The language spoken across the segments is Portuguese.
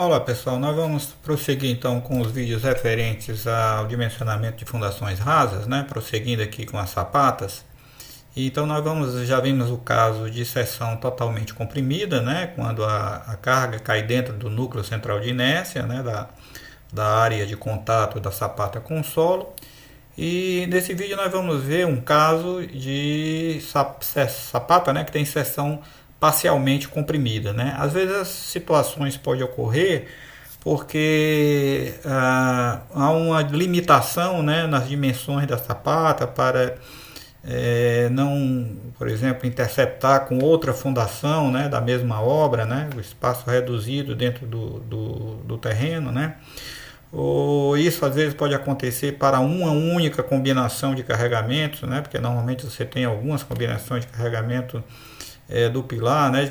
Olá pessoal, nós vamos prosseguir então com os vídeos referentes ao dimensionamento de fundações rasas, né? Prosseguindo aqui com as sapatas. Então já vimos o caso de seção totalmente comprimida, né? Quando a carga cai dentro do núcleo central de inércia, né? Da área de contato da sapata com o solo. E nesse vídeo nós vamos ver um caso de sapata, né? Que tem seção parcialmente comprimida, né? Às vezes as situações podem ocorrer porque há uma limitação, né, nas dimensões da sapata para não, por exemplo, interceptar com outra fundação, né, da mesma obra, né, o espaço reduzido dentro do terreno, né? Ou isso às vezes pode acontecer para uma única combinação de carregamentos, né, porque normalmente você tem algumas combinações de carregamento do pilar, né,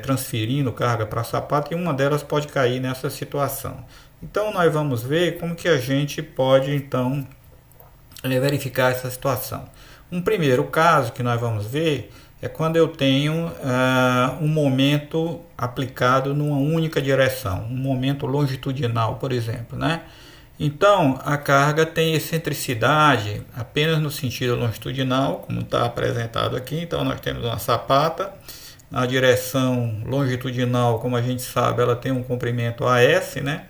transferindo carga para a sapata, e uma delas pode cair nessa situação. Então nós vamos ver como que a gente pode então verificar essa situação. Um primeiro caso que nós vamos ver é quando eu tenho um momento aplicado numa única direção, um momento longitudinal, por exemplo, né? Então, a carga tem excentricidade apenas no sentido longitudinal, como está apresentado aqui. Então, nós temos uma sapata, na direção longitudinal, como a gente sabe, ela tem um comprimento AS, né?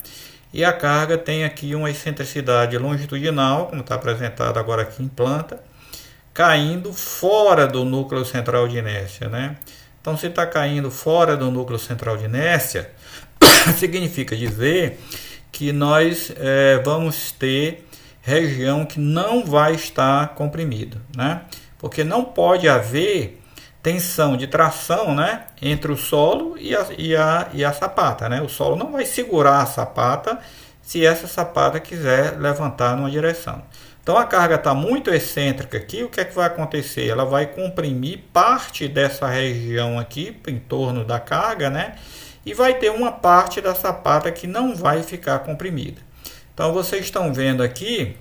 E a carga tem aqui uma excentricidade longitudinal, como está apresentado agora aqui em planta, caindo fora do núcleo central de inércia, né? Então, se está caindo fora do núcleo central de inércia, significa dizer que nós vamos ter região que não vai estar comprimida, né? Porque não pode haver tensão de tração, né, entre o solo e a sapata, né? O solo não vai segurar a sapata se essa sapata quiser levantar numa direção. Então a carga está muito excêntrica aqui, o que é que vai acontecer? Ela vai comprimir parte dessa região aqui em torno da carga, né? E vai ter uma parte da sapata que não vai ficar comprimida. Então vocês estão vendo aqui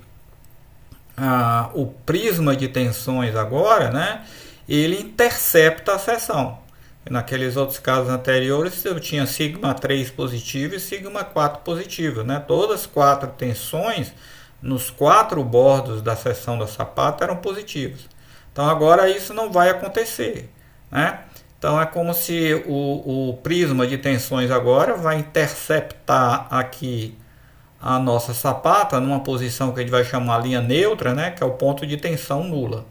o prisma de tensões agora, né? Ele intercepta a seção. Naqueles outros casos anteriores eu tinha sigma 3 positivo e sigma 4 positivo, né? Todas as quatro tensões nos quatro bordos da seção da sapata eram positivos. Então agora isso não vai acontecer, né? Então é como se o prisma de tensões agora vai interceptar aqui a nossa sapata numa posição que a gente vai chamar linha neutra, né, que é o ponto de tensão nula.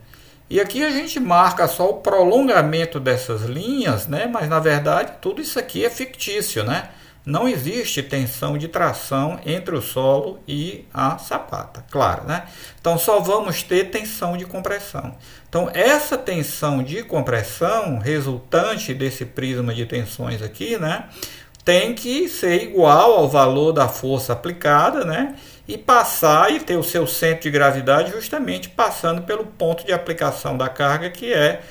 E aqui a gente marca só o prolongamento dessas linhas, né, mas na verdade tudo isso aqui é fictício, né? Não existe tensão de tração entre o solo e a sapata, claro, né? Então só vamos ter tensão de compressão. Então essa tensão de compressão resultante desse prisma de tensões aqui, né, tem que ser igual ao valor da força aplicada, né, e passar e ter o seu centro de gravidade justamente passando pelo ponto de aplicação da carga, que é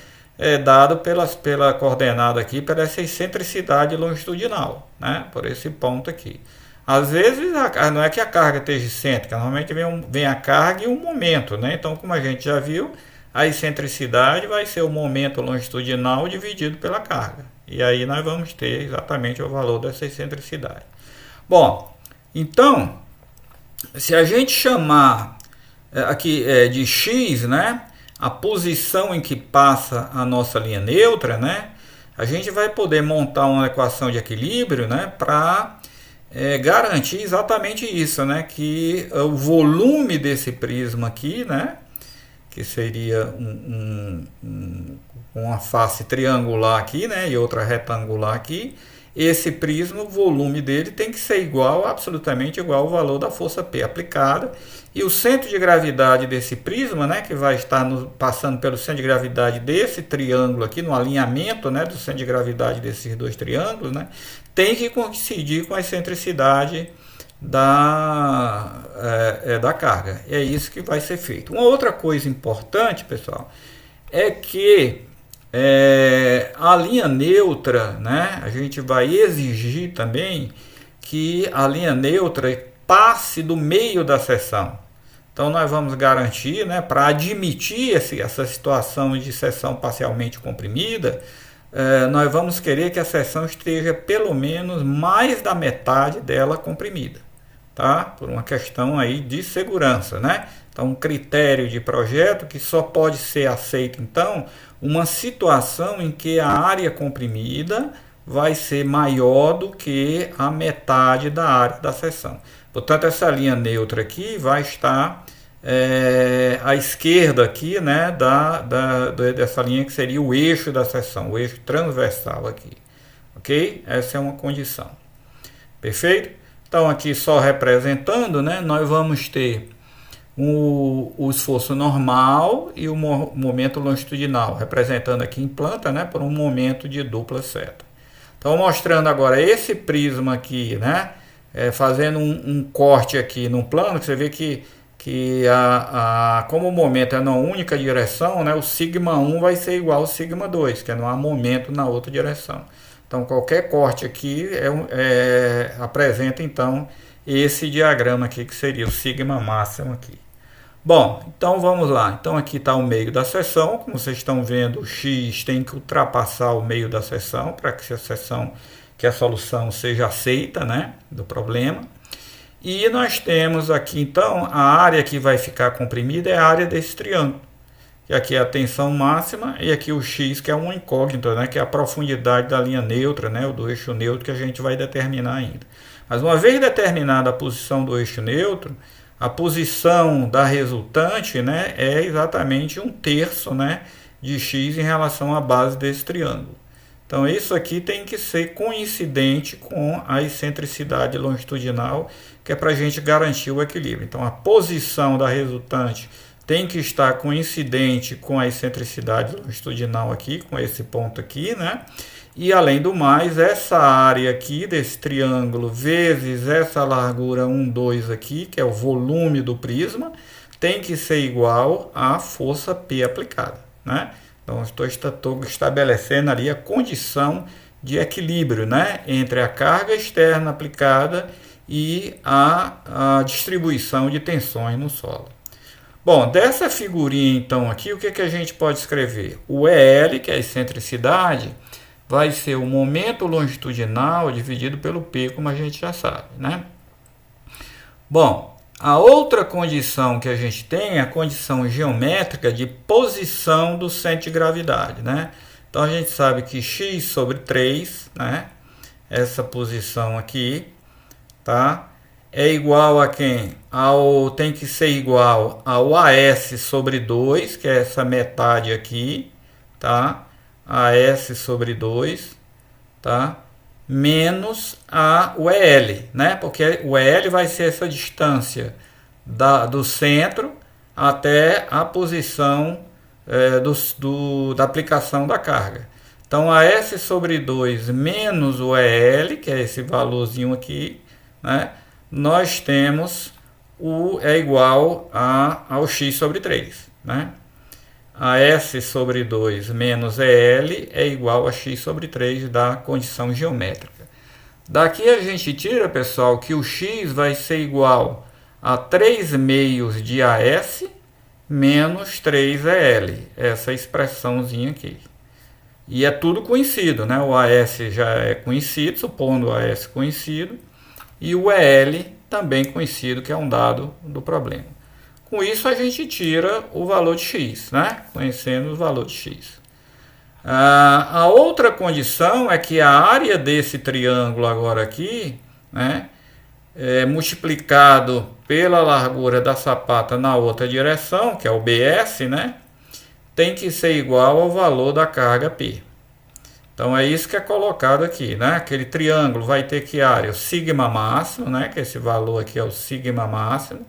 dado pela coordenada aqui, pela essa excentricidade longitudinal, né, por esse ponto aqui. Às vezes não é que a carga esteja excêntrica, normalmente vem a carga e o momento, né? Então, como a gente já viu, a excentricidade vai ser o momento longitudinal dividido pela carga. E aí nós vamos ter exatamente o valor dessa excentricidade. Bom, então, se a gente chamar aqui de x, né, a posição em que passa a nossa linha neutra, né, a gente vai poder montar uma equação de equilíbrio, né, para garantir exatamente isso, né, que o volume desse prisma aqui, né, que seria uma face triangular aqui, né, e outra retangular aqui, esse prisma, o volume dele tem que ser igual, absolutamente igual ao valor da força P aplicada. E o centro de gravidade desse prisma, né, que vai estar passando pelo centro de gravidade desse triângulo aqui, no alinhamento, né, do centro de gravidade desses dois triângulos, né, tem que coincidir com a excentricidade da carga. É isso que vai ser feito. Uma outra coisa importante, pessoal, é que a linha neutra, né, a gente vai exigir também que a linha neutra passe do meio da seção. Então nós vamos garantir, né, para admitir essa situação de seção parcialmente comprimida, nós vamos querer que a seção esteja pelo menos mais da metade dela comprimida, tá? Por uma questão aí de segurança, né? Então, um critério de projeto que só pode ser aceito, então, uma situação em que a área comprimida vai ser maior do que a metade da área da seção. Portanto, essa linha neutra aqui vai estar à esquerda aqui, né, dessa linha que seria o eixo da seção, o eixo transversal aqui, ok? Essa é uma condição, perfeito? Então aqui só representando, né, nós vamos ter o esforço normal e o momento longitudinal, representando aqui em planta, né, por um momento de dupla seta. Então mostrando agora esse prisma aqui, né, fazendo um corte aqui no plano, que você vê que como o momento é na única direção, né, o sigma 1 vai ser igual ao sigma 2, que não há momento na outra direção. Então qualquer corte aqui apresenta então esse diagrama aqui, que seria o sigma máximo aqui. Bom, então vamos lá. Então aqui está o meio da seção. Como vocês estão vendo, o x tem que ultrapassar o meio da seção para que a solução seja aceita, né, do problema. E nós temos aqui, então, a área que vai ficar comprimida é a área desse triângulo. E aqui é a tensão máxima e aqui o x, que é uma incógnita, né, que é a profundidade da linha neutra, né, ou do eixo neutro, que a gente vai determinar ainda. Mas uma vez determinada a posição do eixo neutro, a posição da resultante, né, é exatamente 1/3, né, de x em relação à base desse triângulo. Então isso aqui tem que ser coincidente com a excentricidade longitudinal, que é para a gente garantir o equilíbrio. Então a posição da resultante tem que estar coincidente com a excentricidade longitudinal aqui, com esse ponto aqui, né? E além do mais, essa área aqui desse triângulo vezes essa largura 1, 2 aqui, que é o volume do prisma, tem que ser igual à força P aplicada, né? Então, estou estabelecendo ali a condição de equilíbrio, né, entre a carga externa aplicada e a distribuição de tensões no solo. Bom, dessa figurinha, então, aqui, o que a gente pode escrever? O EL, que é a excentricidade, vai ser o momento longitudinal dividido pelo P, como a gente já sabe, né? Bom, a outra condição que a gente tem é a condição geométrica de posição do centro de gravidade, né? Então a gente sabe que x sobre 3, né? Essa posição aqui, tá? É igual a quem? Tem que ser igual ao AS sobre 2, que é essa metade aqui, tá? AS sobre 2, tá? Menos o EL, né? Porque o EL vai ser essa distância do centro até a posição da aplicação da carga. Então, a S sobre 2 menos o EL, que é esse valorzinho aqui, né? Nós temos é igual ao x sobre 3, né? A S sobre 2 menos EL é igual a x sobre 3 da condição geométrica. Daqui a gente tira, pessoal, que o x vai ser igual a 3 meios de AS menos 3EL, essa expressãozinha aqui. E é tudo conhecido, né? O AS já é conhecido, supondo o AS conhecido, e o EL também conhecido, que é um dado do problema. Com isso, a gente tira o valor de x, né? Conhecendo o valor de x. A outra condição é que a área desse triângulo agora aqui, né, multiplicado pela largura da sapata na outra direção, que é o BS, né, tem que ser igual ao valor da carga P. Então é isso que é colocado aqui, né? Aquele triângulo vai ter que área o sigma máximo, né, que esse valor aqui é o sigma máximo,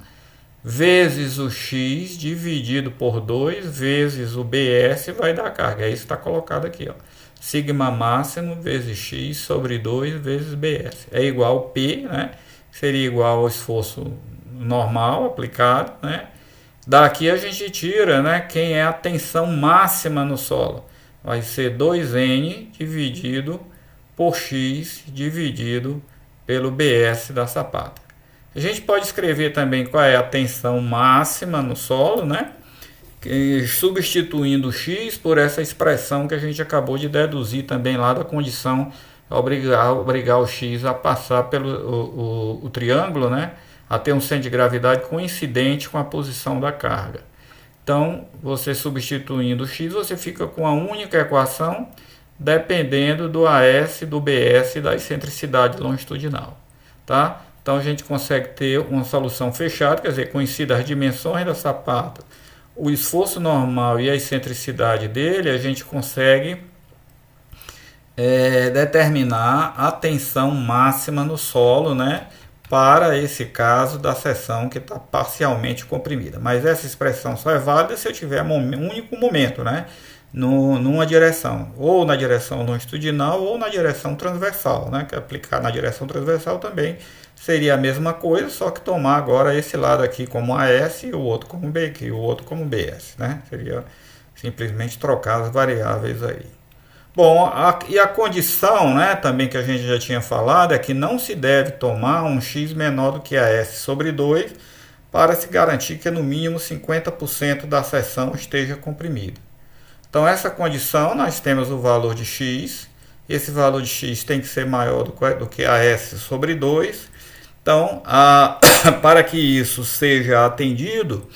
vezes o x dividido por 2 vezes o BS vai dar carga. É isso que está colocado aqui, ó. Sigma máximo vezes x sobre 2 vezes BS. É igual a P, né? Seria igual ao esforço normal aplicado, né? Daqui a gente tira, né, quem é a tensão máxima no solo. Vai ser 2N dividido por x dividido pelo BS da sapata. A gente pode escrever também qual é a tensão máxima no solo, né? substituindo o x por essa expressão que a gente acabou de deduzir também lá da condição, obrigar o x a passar pelo o triângulo, né, a ter um centro de gravidade coincidente com a posição da carga. Então, você substituindo o x, você fica com a única equação dependendo do AS, do BS e da excentricidade longitudinal. Tá? Então, a gente consegue ter uma solução fechada, quer dizer, coincida as dimensões da sapata, o esforço normal e a excentricidade dele, a gente consegue determinar a tensão máxima no solo, né, para esse caso da seção que está parcialmente comprimida. Mas essa expressão só é válida se eu tiver um único momento, né, numa direção, ou na direção longitudinal ou na direção transversal, né, que aplicar na direção transversal também seria a mesma coisa, só que tomar agora esse lado aqui como AS e o outro como B, e o outro como BS, né? Seria simplesmente trocar as variáveis aí. Bom, e a condição, né, também que a gente já tinha falado, é que não se deve tomar um x menor do que AS sobre 2 para se garantir que no mínimo 50% da seção esteja comprimida. Então, essa condição, nós temos o valor de x, esse valor de x tem que ser maior do que AS sobre 2. Então, para que isso seja atendido,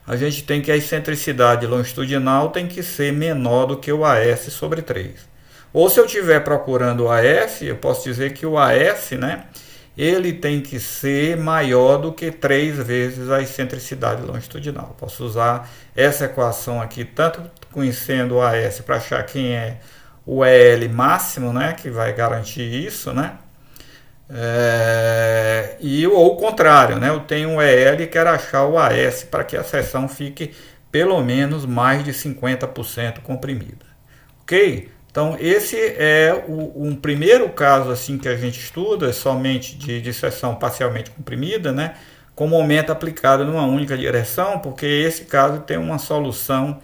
a gente tem que a excentricidade longitudinal tem que ser menor do que o AS sobre 3. Ou se eu estiver procurando o AS, eu posso dizer que o AS, né, ele tem que ser maior do que 3 vezes a excentricidade longitudinal. Posso usar essa equação aqui, tanto conhecendo o AS para achar quem é o EL máximo, né, que vai garantir isso, né? Ou o contrário, né? Eu tenho um EL e quero achar o AS para que a seção fique pelo menos mais de 50% comprimida. Ok? Então, esse é um primeiro caso assim que a gente estuda, somente de seção parcialmente comprimida, né? Com momento aplicado numa única direção, porque esse caso tem uma solução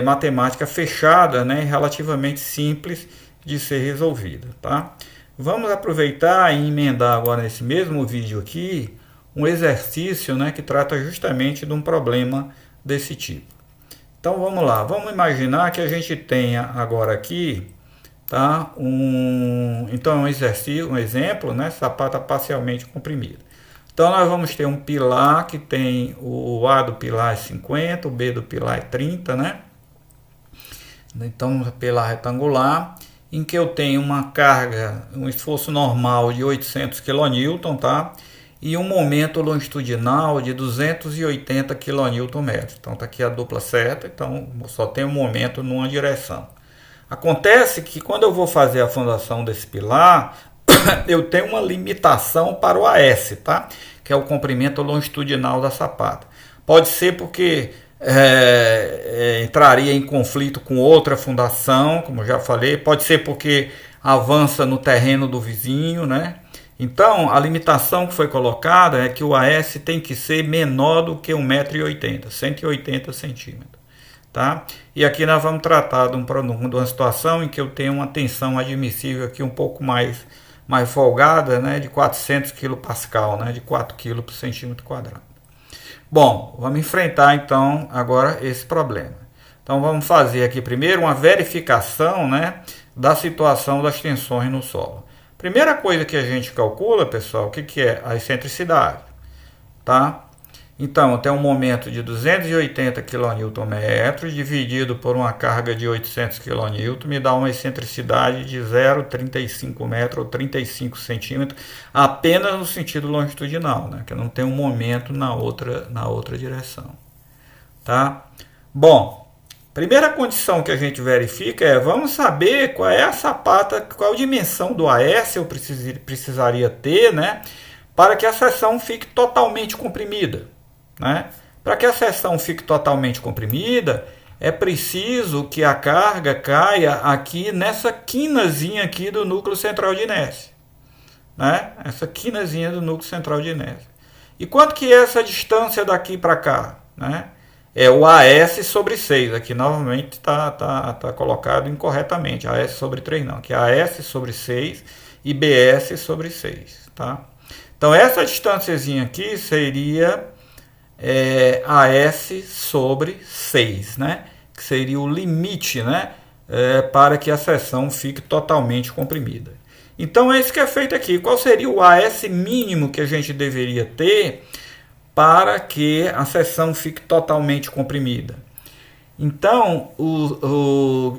matemática fechada, né? Relativamente simples de ser resolvida, tá? Vamos aproveitar e emendar agora nesse mesmo vídeo aqui um exercício, né, que trata justamente de um problema desse tipo. Então vamos lá, vamos imaginar que a gente tenha agora aqui, tá, um exercício, um exemplo, né, sapata parcialmente comprimida. Então nós vamos ter um pilar que tem o A do pilar é 50, o B do pilar é 30, né? Então um pilar retangular, em que eu tenho uma carga, um esforço normal de 800 kN, tá? E um momento longitudinal de 280 kN. Então está aqui a dupla seta, então só tem um momento numa direção. Acontece que quando eu vou fazer a fundação desse pilar, eu tenho uma limitação para o AS, tá? Que é o comprimento longitudinal da sapata. Pode ser porque entraria em conflito com outra fundação, como já falei, pode ser porque avança no terreno do vizinho, né? Então, a limitação que foi colocada é que o AS tem que ser menor do que 1,80 m, 180 centímetros, tá? E aqui nós vamos tratar de uma situação em que eu tenho uma tensão admissível aqui um pouco mais folgada, né? De 400 kPa, né? De 4 kg por centímetro quadrado. Bom, vamos enfrentar então agora esse problema. Então vamos fazer aqui primeiro uma verificação, né, da situação das tensões no solo. Primeira coisa que a gente calcula, pessoal, o que é a excentricidade, tá? Então eu tenho um momento de 280 kN dividido por uma carga de 800 kN me dá uma excentricidade de 0,35 metros ou 35 centímetros apenas no sentido longitudinal, né? Que não tem um momento na outra direção, tá? Bom, primeira condição que a gente verifica vamos saber qual é a sapata, qual a dimensão do AS eu precisaria ter, né? Para que a seção fique totalmente comprimida. Né? Para que a seção fique totalmente comprimida, é preciso que a carga caia aqui nessa quinazinha aqui do núcleo central de inércia, né? Essa quinazinha do núcleo central de inércia. E quanto que é essa distância daqui para cá, né? É o AS sobre 6, aqui novamente está colocado incorretamente, AS sobre 3 não, aqui é AS sobre 6 e BS sobre 6, tá? Então essa distânciazinha aqui seria AS sobre 6, né? Que seria o limite, né? Para que a seção fique totalmente comprimida. Então é isso que é feito aqui. Qual seria o AS mínimo que a gente deveria ter para que a seção fique totalmente comprimida? Então,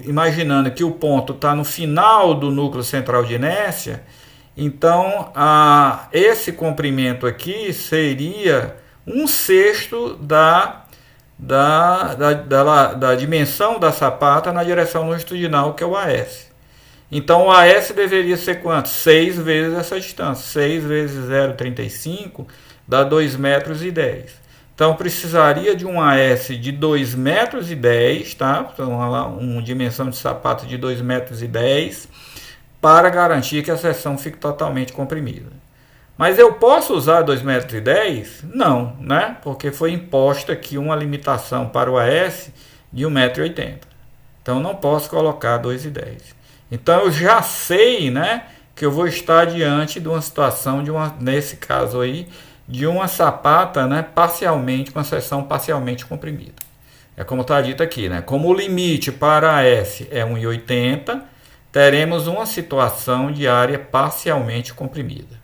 imaginando que o ponto está no final do núcleo central de inércia, então esse comprimento aqui seria 1/6 da dimensão da sapata na direção longitudinal, que é o AS. Então o AS deveria ser quanto? 6 vezes essa distância. 6 vezes 0,35 dá 2,10 metros. Então precisaria de um AS de 2,10 metros, tá? Então uma dimensão de sapato de 2,10 metros para garantir que a seção fique totalmente comprimida. Mas eu posso usar 2,10 metros? Não, né? Porque foi imposta aqui uma limitação para o AS de 1,80 m. Então não posso colocar 2,10. Então eu já sei, né, que eu vou estar diante de uma situação nesse caso aí, de uma sapata, né, parcialmente, com a seção parcialmente comprimida. É como está dito aqui, né? Como o limite para a S é 1,80, teremos uma situação de área parcialmente comprimida.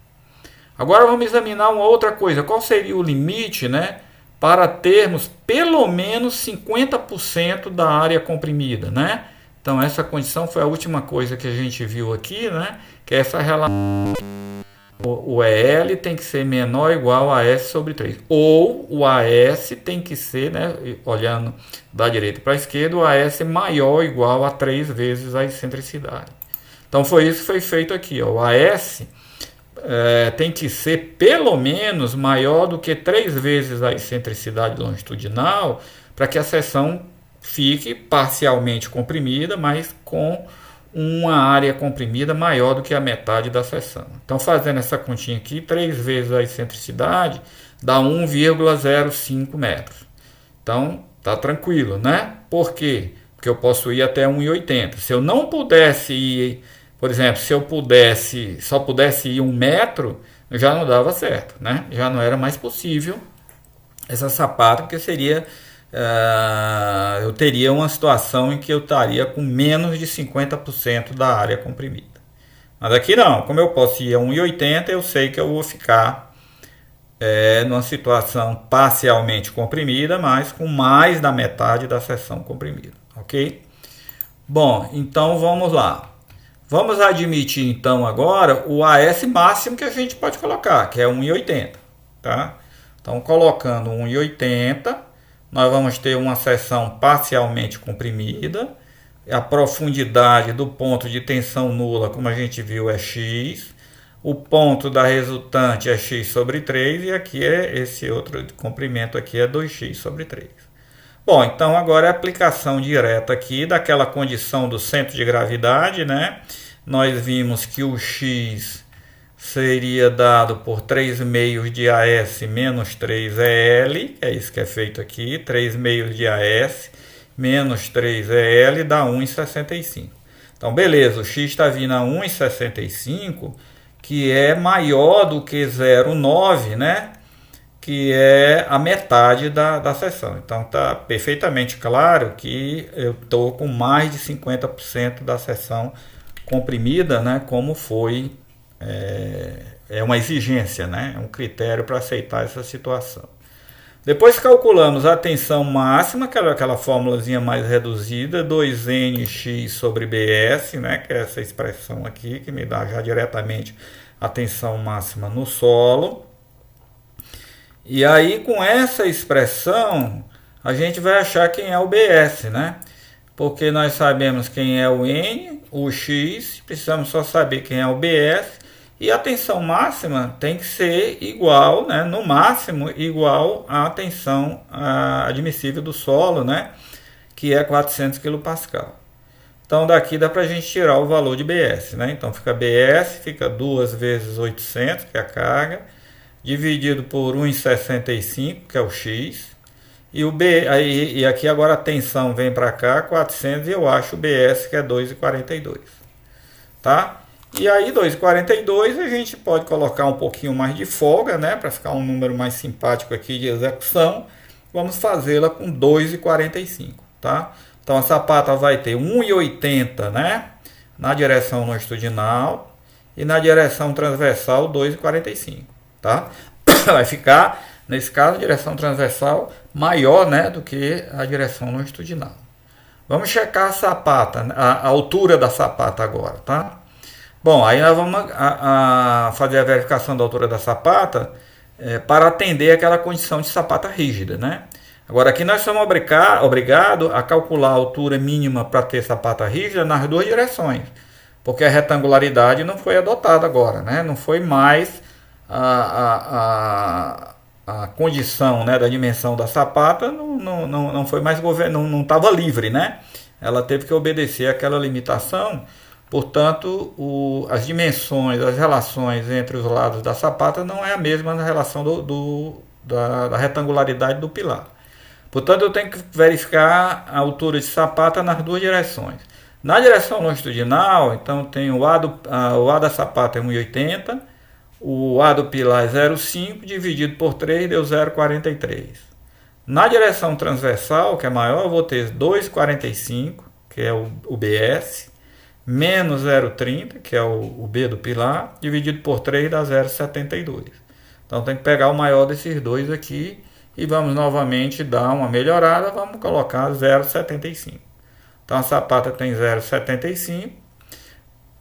Agora vamos examinar uma outra coisa. Qual seria o limite, né, para termos pelo menos 50% da área comprimida, né? Então essa condição foi a última coisa que a gente viu aqui, né? Que é essa relação. O EL tem que ser menor ou igual a S sobre 3. Ou o AS tem que ser, né, olhando da direita para a esquerda, o AS maior ou igual a 3 vezes a excentricidade. Então foi isso que foi feito aqui. Ó. O AS tem que ser pelo menos maior do que 3 vezes a excentricidade longitudinal para que a seção fique parcialmente comprimida, mas com uma área comprimida maior do que a metade da seção. Então, fazendo essa continha aqui, 3 vezes a excentricidade dá 1,05 metros. Então, tá tranquilo, né? Por quê? Porque eu posso ir até 1,80. Se eu não pudesse ir, por exemplo, se eu só pudesse ir 1 metro, já não dava certo, né? Já não era mais possível essa sapata, porque seria... eu teria uma situação em que eu estaria com menos de 50% da área comprimida. Mas aqui não, como eu posso ir a 1,80, eu sei que eu vou ficar numa situação parcialmente comprimida, mas com mais da metade da seção comprimida, ok? Bom, então vamos lá. Vamos admitir então agora o AS máximo que a gente pode colocar, que é 1,80, tá? Então colocando 1,80, nós vamos ter uma seção parcialmente comprimida. A profundidade do ponto de tensão nula, como a gente viu, é x. O ponto da resultante é x sobre 3. E aqui esse outro comprimento aqui é 2x sobre 3. Bom, então agora é a aplicação direta aqui daquela condição do centro de gravidade, né? Nós vimos que o x seria dado por 3 meios de AS menos 3EL, que é isso que é feito aqui, 3 meios de AS menos 3EL dá 1,65. Então, beleza, o x está vindo a 1,65, que é maior do que 0,9, né? Que é a metade da seção. Então, está perfeitamente claro que eu estou com mais de 50% da seção comprimida, né? Como foi... É uma exigência, né? É um critério para aceitar essa situação. Depois calculamos a tensão máxima, que era aquela formulazinha mais reduzida, 2nx sobre bs, né? Que é essa expressão aqui, que me dá já diretamente a tensão máxima no solo. E aí, com essa expressão, a gente vai achar quem é o bs, né? Porque nós sabemos quem é o n, o x, precisamos só saber quem é o bs. E a tensão máxima tem que ser igual, né, no máximo, igual à tensão admissível do solo, né, que é 400 kPa. Então, daqui dá para a gente tirar o valor de BS. Né? Então, fica BS, fica 2 vezes 800, que é a carga, dividido por 1,65, que é o X. E aqui agora a tensão vem para cá, 400, e eu acho o BS, que é 2,42. Tá? E aí 2,42 a gente pode colocar um pouquinho mais de folga, né, para ficar um número mais simpático aqui de execução. Vamos fazê-la com 2,45, tá? Então a sapata vai ter 1,80, né, na direção longitudinal e na direção transversal 2,45, tá? Vai ficar, nesse caso, a direção transversal maior, né, do que a direção longitudinal. Vamos checar a sapata, a altura da sapata agora, tá? Bom, aí nós vamos fazer a verificação da altura da sapata para atender aquela condição de sapata rígida, né? Agora aqui nós somos obrigados a calcular a altura mínima para ter sapata rígida nas duas direções, porque a retangularidade não foi adotada agora, né? Não foi mais a condição, né, da dimensão da sapata, não foi mais não estava livre, né? Ela teve que obedecer àquela limitação. Portanto, as dimensões, as relações entre os lados da sapata não é a mesma na relação da retangularidade do pilar. Portanto, eu tenho que verificar a altura de sapata nas duas direções. Na direção longitudinal, então, tem o A da sapata é 1,80, o A do pilar é 0,5, dividido por 3 deu 0,43. Na direção transversal, que é maior, eu vou ter 2,45, que é o BS, menos 0,30, que é o B do pilar, dividido por 3 dá 0,72. Então tem que pegar o maior desses dois aqui e vamos novamente dar uma melhorada, vamos colocar 0,75. Então a sapata tem 0,75.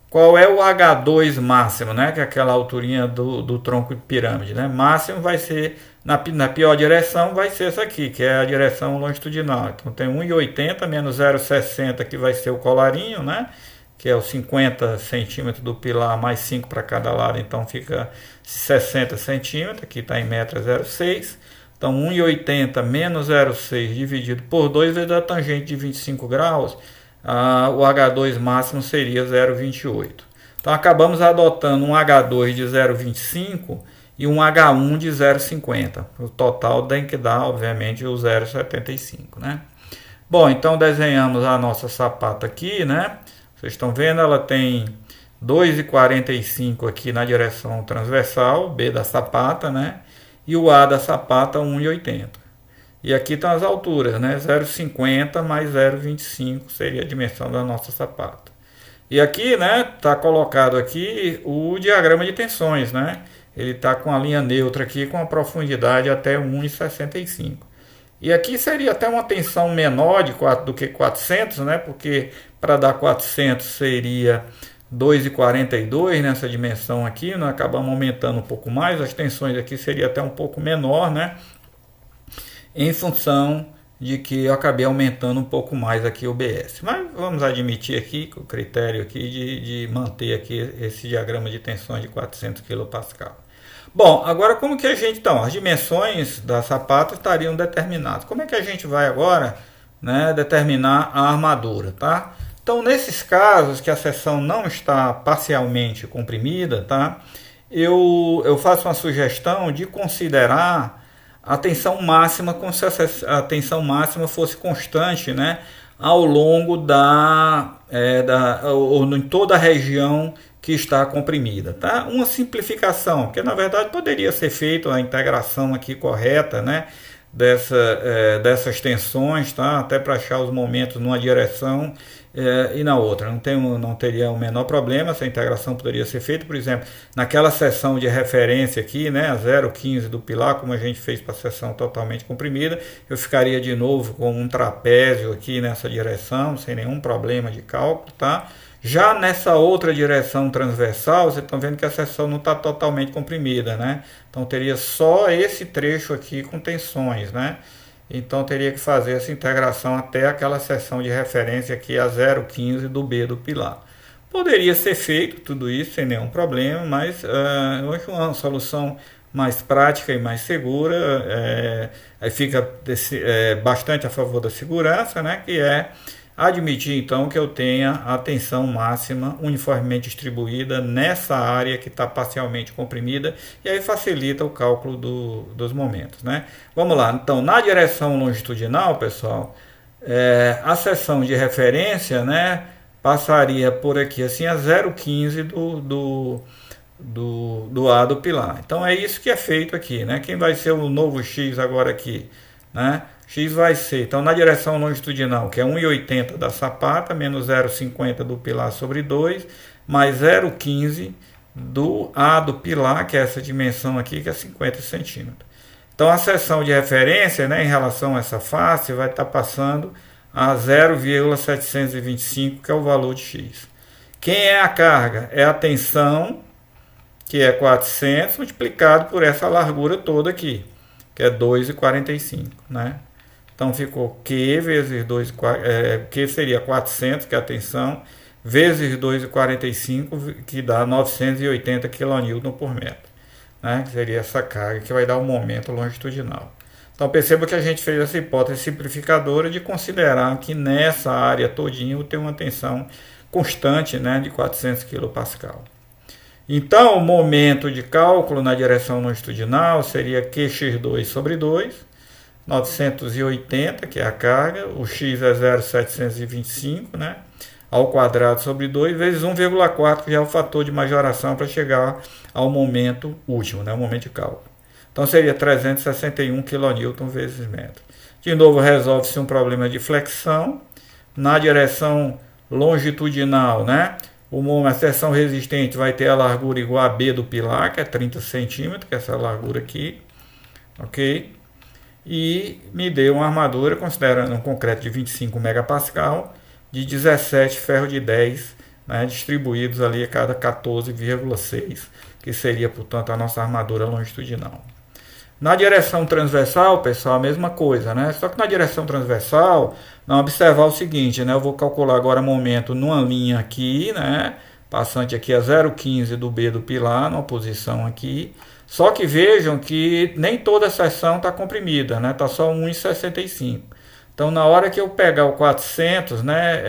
Qual é o H2 máximo, né? Que é aquela alturinha do tronco de pirâmide, né? Máximo vai ser, na pior direção, vai ser essa aqui, que é a direção longitudinal. Então tem 1,80 menos 0,60, que vai ser o colarinho, né? Que é os 50 centímetros do pilar mais 5 para cada lado, então fica 60 centímetros, aqui está em metro 0,6. Então 1,80 menos 0,6 dividido por 2 vezes a tangente de 25 graus, o H2 máximo seria 0,28. Então acabamos adotando um H2 de 0,25 e um H1 de 0,50. O total tem que dar, obviamente, o 0,75, né? Bom, então desenhamos a nossa sapata aqui, né? Vocês estão vendo, ela tem 2,45 aqui na direção transversal, B da sapata, né? E o A da sapata 1,80. E aqui estão as alturas, né? 0,50 mais 0,25 seria a dimensão da nossa sapata. E aqui, né, está colocado aqui o diagrama de tensões, né? Ele está com a linha neutra aqui com a profundidade até 1,65. E aqui seria até uma tensão menor do que 400, né? Porque para dar 400 seria 2,42 nessa dimensão aqui. Nós acabamos aumentando um pouco mais. As tensões aqui seria até um pouco menor, né? Em função de que eu acabei aumentando um pouco mais aqui o BS. Mas vamos admitir aqui o critério aqui de manter aqui esse diagrama de tensões de 400 kPa. Bom, agora como que a gente, então, as dimensões da sapata estariam determinadas. Como é que a gente vai agora, né, determinar a armadura, tá? Então, nesses casos que a seção não está parcialmente comprimida, tá? Eu faço uma sugestão de considerar a tensão máxima como se a tensão máxima fosse constante, né, ao longo ou em toda a região que está comprimida, tá? Uma simplificação, que na verdade poderia ser feita a integração aqui correta, né, dessas tensões, tá? Até para achar os momentos numa direção e na outra. Não teria o menor problema, essa integração poderia ser feita, por exemplo, naquela seção de referência aqui, né, a 0,15 do pilar, como a gente fez para a seção totalmente comprimida, eu ficaria de novo com um trapézio aqui nessa direção, sem nenhum problema de cálculo, tá? Já nessa outra direção transversal, vocês estão vendo que a seção não está totalmente comprimida, né? Então teria só esse trecho aqui com tensões, né? Então teria que fazer essa integração até aquela seção de referência aqui a 0,15 do B do pilar. Poderia ser feito tudo isso sem nenhum problema, mas eu acho uma solução mais prática e mais segura, aí fica bastante a favor da segurança, né? Que é admitir então que eu tenha a tensão máxima uniformemente distribuída nessa área que está parcialmente comprimida, e aí facilita o cálculo dos momentos, né? Vamos lá, então na direção longitudinal, pessoal, a seção de referência, né, passaria por aqui assim a 0,15 do A do pilar. Então é isso que é feito aqui, né? Quem vai ser o novo X agora aqui, né? X vai ser, então na direção longitudinal, que é 1,80 da sapata, menos 0,50 do pilar sobre 2, mais 0,15 do A do pilar, que é essa dimensão aqui, que é 50 centímetros. Então a seção de referência, né, em relação a essa face, vai estar passando a 0,725, que é o valor de X. Quem é a carga? É a tensão, que é 400, multiplicado por essa largura toda aqui, que é 2,45, né? Então ficou Q vezes 2, Q seria 400, que é a tensão, vezes 2,45, que dá 980 kN por metro, né? Que seria essa carga que vai dar o momento longitudinal. Então perceba que a gente fez essa hipótese simplificadora de considerar que nessa área todinha tem uma tensão constante, né, de 400 kPa. Então o momento de cálculo na direção longitudinal seria QX2 sobre 2, 980, que é a carga, o x é 0,725, né, ao quadrado sobre 2, vezes 1,4, que já é o fator de majoração para chegar ao momento último, né, o momento de cálculo. Então seria 361 kN vezes metro. De novo, resolve-se um problema de flexão. Na direção longitudinal, né, a seção resistente vai ter a largura igual a B do pilar, que é 30 centímetros, que é essa largura aqui. Ok? E me deu uma armadura, considerando um concreto de 25 megapascal, de 17 ferro de 10, né, distribuídos ali a cada 14,6, que seria, portanto, a nossa armadura longitudinal. Na direção transversal, pessoal, a mesma coisa, né? Só que na direção transversal, vamos observar o seguinte, né? Eu vou calcular agora momento numa linha aqui, né? Passante aqui a 0,15 do B do pilar, numa posição aqui. Só que vejam que nem toda a seção está comprimida, né? Está só 1,65. Então, na hora que eu pegar o 400, né?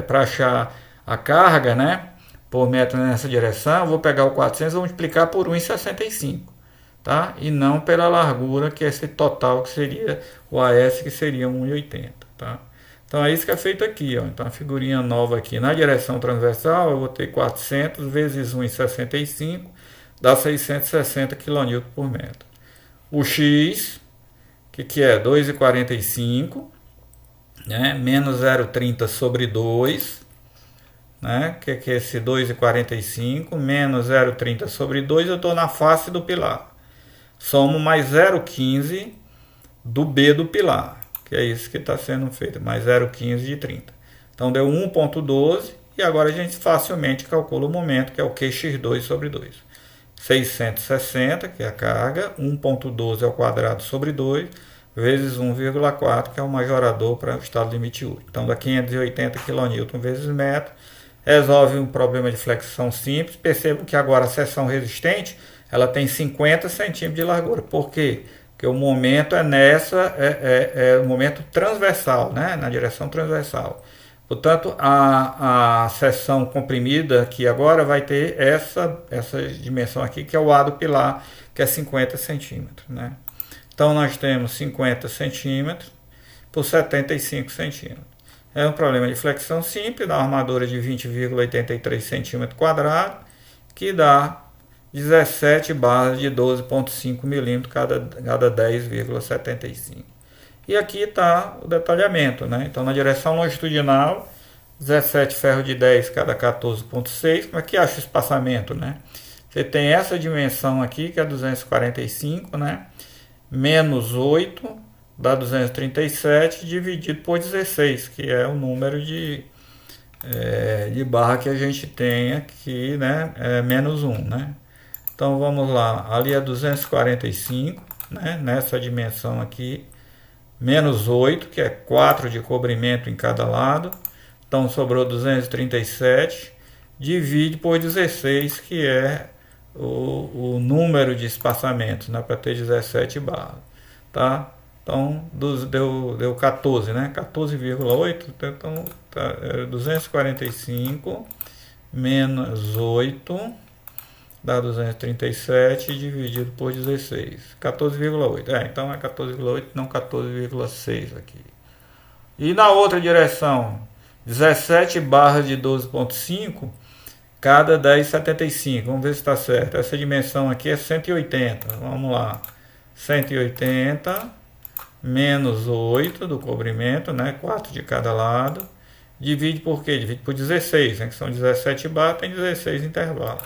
Para achar a carga, né? Por metro nessa direção, eu vou pegar o 400 e vou multiplicar por 1,65. Tá? E não pela largura, que é esse total, que seria o AS, que seria 1,80. Tá? Então é isso que é feito aqui. Ó. Então a figurinha nova aqui, na direção transversal, eu vou ter 400 vezes 1,65, dá 660 kN por metro. O X, que é 2,45, né? Menos 0,30 sobre 2, né? Que é esse 2,45, menos 0,30 sobre 2, eu estou na face do pilar. Somo mais 0,15 do B do pilar, que é isso que está sendo feito, mais 0,15 de 30. Então deu 1,12 e agora a gente facilmente calcula o momento, que é o QX2 sobre 2. 660, que é a carga, 1,12 ao quadrado sobre 2, vezes 1,4, que é o majorador para o estado limite útil. Então dá 580 kN vezes metro. Resolve um problema de flexão simples. Percebam que agora a seção resistente ela tem 50 centímetros de largura. Por quê? Porque o momento é o momento transversal, né? Na direção transversal. Portanto, a seção comprimida aqui agora vai ter essa dimensão aqui, que é o A do pilar, que é 50 centímetros, né? Então, nós temos 50 centímetros por 75 centímetros. É um problema de flexão simples, dá uma armadura de 20,83 centímetros quadrados, que dá 17 barras de 12,5 milímetros cada 10,75. E aqui está o detalhamento, né? Então, na direção longitudinal, 17 ferro de 10 cada 14,6. Como é que acha o espaçamento, né? Você tem essa dimensão aqui, que é 245, né? Menos 8 dá 237, dividido por 16, que é o número de barra que a gente tem aqui, né? Menos 1, né? Então vamos lá, ali é 245, né? Nessa dimensão aqui, menos 8, que é 4 de cobrimento em cada lado. Então sobrou 237, divide por 16, que é o número de espaçamentos, né? Para ter 17 barras, tá? Então deu 14, né? 14,8, então tá, 245 menos 8 dá 237 dividido por 16, 14,8. Então é 14,8, não 14,6 aqui. E na outra direção, 17 barras de 12,5 cada 10,75. Vamos ver se está certo. Essa dimensão aqui é 180. Vamos lá. 180 menos 8 do cobrimento, né? 4 de cada lado. Divide por quê? Divide por 16, né? Que são 17 barras, tem 16 intervalos.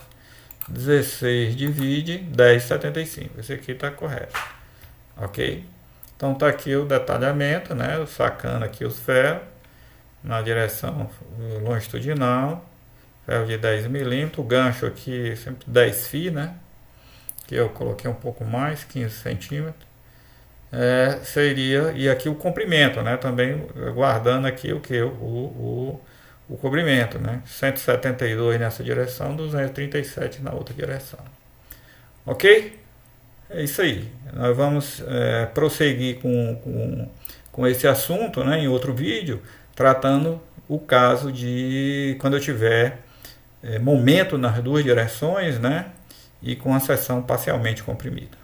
16 divide 10,75. Esse aqui está correto. Ok? Então está aqui o detalhamento, né? Sacando aqui os ferros na direção longitudinal. Ferro de 10 milímetros. O gancho aqui sempre 10 fi, né? Que eu coloquei um pouco mais, 15 centímetros. Seria, e aqui o comprimento, né? Também guardando aqui o que? O comprimento, né? 172 nessa direção, 237 na outra direção. Ok? É isso aí. Nós vamos prosseguir com esse assunto, né? Em outro vídeo, tratando o caso de quando eu tiver momento nas duas direções, né? E com a seção parcialmente comprimida.